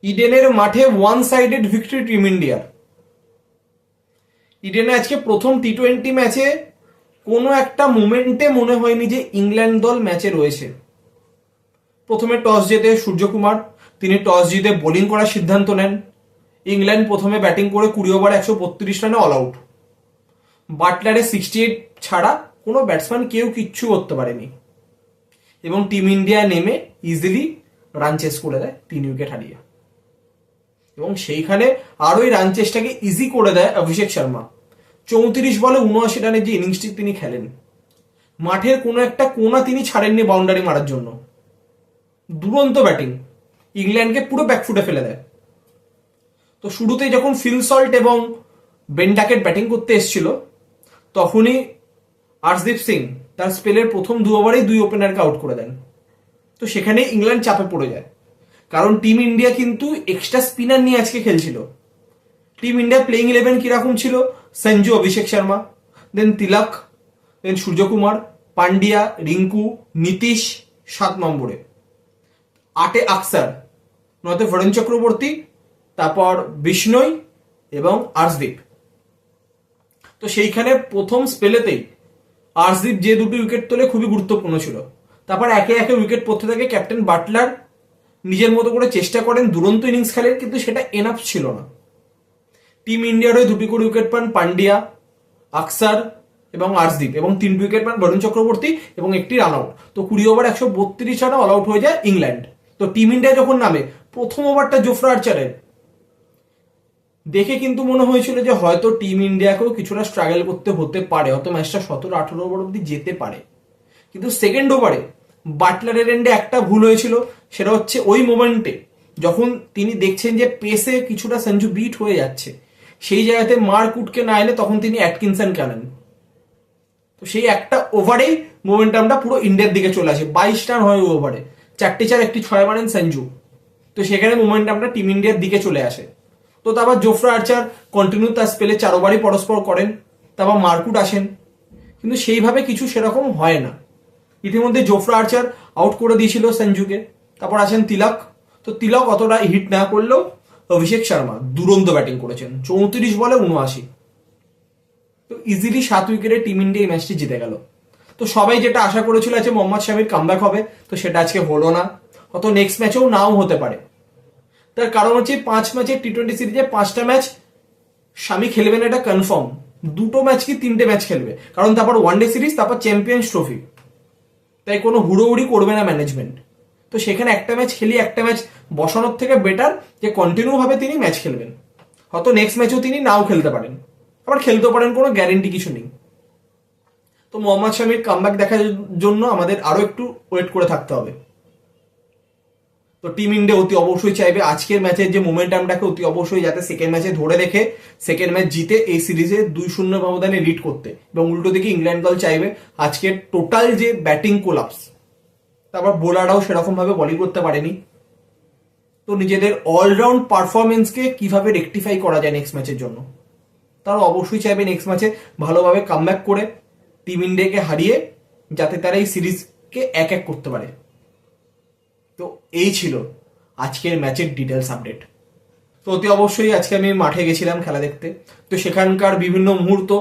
ইডেনের মাঠে one sided victory team ইন্ডিয়ার। ইডেনে আজকে প্রথম টি-20 ম্যাচে কোনো একটা মোমেন্টে মনে হয়নি যে ইংল্যান্ড দল ম্যাচে রয়েছে। প্রথমে টস জেতে সূর্যকুমার তিনি টস জিতে বোলিং করার সিদ্ধান্ত নেন। ইংল্যান্ড প্রথমে ব্যাটিং করে 20 ওভার 132 রানে অল আউট। বাটলারের 68 ছাড়া কোনো ব্যাটসম্যান কেউ কিচ্ছু করতে পারেনি এবং টিম ইন্ডিয়া নেমে ইজিলি রান চেস করে দেয় 3 উইকেট হারিয়ে। এবং সেইখানে আরোই রান চেসটাকে ইজি করে দেয় অভিষেক শর্মা। 34 বলে 79 রানের যে ইনিংসটি তিনি খেলেন, মাঠের কোনো একটা কোনা তিনি ছাড়েননি বাউন্ডারি মারার জন্য। দুরন্ত ব্যাটিং, ইংল্যান্ডকে পুরো ব্যাকফুটে ফেলে দেয়। তো শুরুতেই যখন ফিল সল্ট এবং বেন ডাকেট ব্যাটিং করতে এসেছিল, তখনই আর্শদীপ সিং তার স্পেলের প্রথম 2 ওভারেই 2 ওপেনারকে আউট করে দেন। তো সেখানে ইংল্যান্ড চাপে পড়ে যায়, কারণ টিম ইন্ডিয়া কিন্তু এক্সট্রা স্পিনার নিয়ে আজকে খেলছিল। টিম ইন্ডিয়া প্লেইং 11 কিরকম ছিল? সঞ্জু, অভিষেক শর্মা, দেন তিলক, দেন সূর্যকুমার, পান্ডিয়া, রিঙ্কু, নীতিশ 7 নম্বরে, 8-এ আকসার, 9-তে বরুণ চক্রবর্তী, তারপর বিষ্ণই এবং আর্শদীপ। তো সেইখানে প্রথম স্পেলেতেই আর্শদীপ যে 2টি উইকেট তোলে খুবই গুরুত্বপূর্ণ ছিল। তারপর একে একে উইকেট পড়তে থাকে। ক্যাপ্টেন বাটলার নিজের মতো করে চেষ্টা করেন, দুরন্ত ইনিংস খেলেন, কিন্তু সেটা এনাফ ছিল না। টিম ইন্ডিয়ার হয়ে 2টি করে উইকেট পান পান্ডিয়া, আকসার এবং আর্শদীপ, এবং 3টি উইকেট পান বরুণ চক্রবর্তী এবং 1টি রান আউট। তো 20 ওভার 132 রানে অল আউট হয়ে যায় ইংল্যান্ড। তো টিম ইন্ডিয়া যখন নামে, প্রথম ওভারটা জোফরা আর্চারের দেখে কিন্তু মনে হয়েছিল যে হয়তো টিম ইন্ডিয়াকেও কিছুটা স্ট্রাগল করতে হতে পারে, হয়তো ম্যাচটা 17-18 ওভার অব্দি যেতে পারে। কিন্তু সেকেন্ড ওভারে বাটলারের এন্ডে একটা ভুল হয়েছিল। সেটা হচ্ছে ওই মোমেন্টে যখন তিনি দেখছেন যে পেসে কিছুটা সঞ্জু বিট হয়ে যাচ্ছে, সেই জায়গাতে মার্ক উডকে না এনে তখন তিনি অ্যাটকিনসনকে আনেন। তো সেই একটা ওভারেই মোমেন্টামটা পুরো ইন্ডিয়ার দিকে চলে আসে। 22 রান হয় ওই ওভারে, 4টে 4, 1টি 6 মারেন সঞ্জু। তো সেখানে মোমেন্টামটা টিম ইন্ডিয়ার দিকে চলে আসে। তো তারপর জোফরা আর্চার কন্টিনিউ তার স্পেলে 4 ওভারই পরস্পর করেন। তারপর মার্কুট আসেন, কিন্তু সেইভাবে কিছু সেরকম হয় না। ইতিমধ্যে জোফরা আর্চার আউট করে দিয়েছিল সঞ্জুকে। তারপর আসেন তিলক। তো তিলক অতটা হিট না করলেও অভিষেক শর্মা দুরন্ত ব্যাটিং করেছেন, 34 বলে 79। তো ইজিলি 7 উইকেটে টিম ইন্ডিয়া এই ম্যাচটি জিতে গেল। তো সবাই যেটা আশা করেছিল আছে মোহাম্মদ শামির কামব্যাক হবে, তো সেটা আজকে হলো না। হয়তো নেক্সট ম্যাচেও নাও হতে পারে। তার কারণ হচ্ছে 5 ম্যাচের টি-20 সিরিজে 5টা ম্যাচ শামি খেলবেন, এটা কনফার্ম। 2টো ম্যাচ কি 3টে ম্যাচ খেলবে, কারণ তারপর ওয়ানডে সিরিজ, তারপর চ্যাম্পিয়ন্স ট্রফি। তাই কোনো হুড়োহুড়ি করবে না ম্যানেজমেন্ট। তো সেখানে একটা ম্যাচ খেলি, একটা ম্যাচ বসানোর থেকে বেটার যে কন্টিনিউ ভাবে তিনি ম্যাচ খেলবেন। হয়তো নেক্সট ম্যাচেও তিনি নাও খেলতে পারেন, আবার খেলতেও পারেন, কোনো গ্যারেন্টি কিছু নেই। তো মোহাম্মদ শামির কামব্যাক দেখার জন্য আমাদের আরো একটু ওয়েট করে থাকতে হবে। তো টিম ইন্ডিয়া অতি অবশ্যই চাইবে আজকের ম্যাচের যে মোমেন্টামটাকে অতি অবশ্যই যাতে সেকেন্ড ম্যাচে ধরে রেখে সেকেন্ড ম্যাচ জিতে এই সিরিজে 2-0 ব্যবধানে লিড করতে। এবং উল্টো দিকে ইংল্যান্ড দল চাইবে আজকের টোটাল যে ব্যাটিং কোলাপস, তারপর বোলাররাও সেরকম ভাবে বলিং করতে পারেনি, তো নিজেদের অলরাউন্ড পারফরমেন্সকে কিভাবে রেকটিফাই করা যায় নেক্সট ম্যাচের জন্য। তারা অবশ্যই চাইবে নেক্সট ম্যাচে ভালোভাবে কামব্যাক করে টিম ইন্ডিয়াকে হারিয়ে যাতে তারা এই সিরিজকে 1-1 করতে পারে। তো এই ছিল আজকের ম্যাচের ডিটেলস আপডেট। তো অতি অবশ্যই আজকে আমি মাঠে গেছিলাম খেলা দেখতে। তো সেখানকার বিভিন্ন মুহূর্ত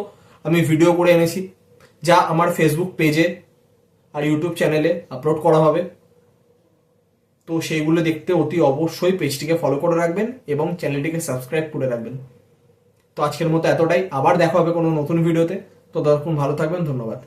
আমি ভিডিও করে এনেছি, যা আমার ফেসবুক পেজে আর ইউটিউব চ্যানেলে আপলোড করা হবে। তো সেইগুলো দেখতে অতি অবশ্যই পেজটিকে ফলো করে রাখবেন এবং চ্যানেলটিকে সাবস্ক্রাইব করে রাখবেন। তো আজকের মতো এতটাই, আবার দেখা হবে কোনো নতুন ভিডিওতে। তো ততক্ষণ ভালো থাকবেন, ধন্যবাদ।